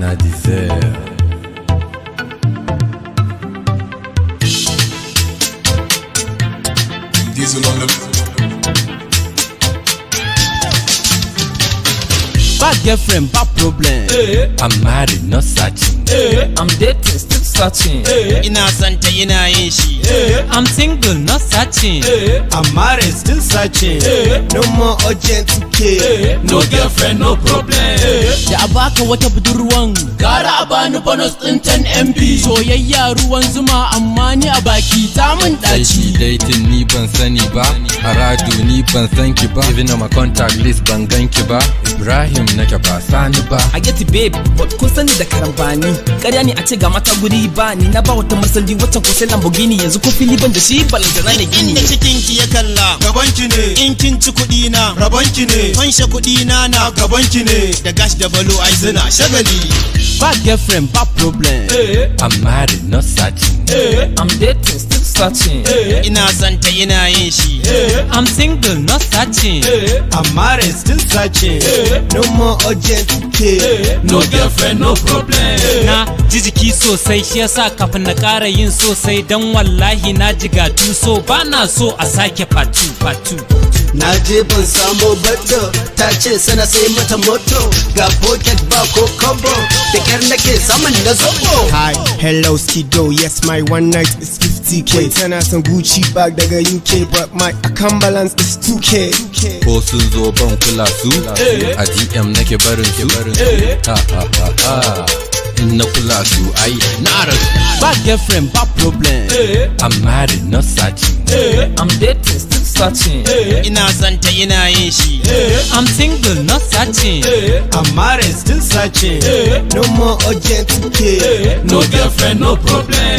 na dessert. Diesel on the Bad girlfriend, bad problem. I'm married, not searching. I'm dating, still searching. Ina santa ina yin shi. I'm single, not searching. I'm married, still searching. No more urgent care. No girlfriend, no problem. Da a baka wata budurwan, gara a bani bonus ɗin 10 MB. Soyayya ruwan zuma amma ni a baki ta mun Sai ɗaci. shi dating ni ban sani ba, Aradu ni ban san ki ba, even on my contact list ban gan ki ba, Ibrahim nake ba sani ba. I get it babe, but kun sani da karambani. Ƙarya ne a ce ga mata guri ba ni na ba wata Mercedes wacce ko sai Lamborghini yanzu ko fili ban da shi balantana ne gini. Inda cikin ki ya kalla Gabanki ne, in kin ci kuɗi na rabonki ne, fanshe kuɗi na gabanki ne. da gash da balo ai suna shagali. Bad girlfriend, bad problem. I'm married, not searching. I'm dating, still searching. Ina santa ina yin shi. I'm single, not searching. I'm married, still searching. No more urgent care. No girlfriend, no problem. Na ji jiki sosai shi yasa kafin na ƙara yin sosai dan wallahi na jigatu so ba na so a sake fatu. Na je ban samu bato, ta ce sana sai mata moto, ga pocket ba ko combo, da kyar nake saman na zobo. Hi, hello Skido, yes my one night is 50k. Tana son Gucci bag daga UK, but my account balance is 2k. Ko sun zo ban kula su, a DM nake barin su. Ha ha ha ha. In na kula su ai na rasu. Bad girlfriend, bad problem. I'm married, not searching. I'm dating, still searching. Ina santa ina yin shi. I'm single, not searching. I'm married, still searching. No more urgent care. No girlfriend, no problem.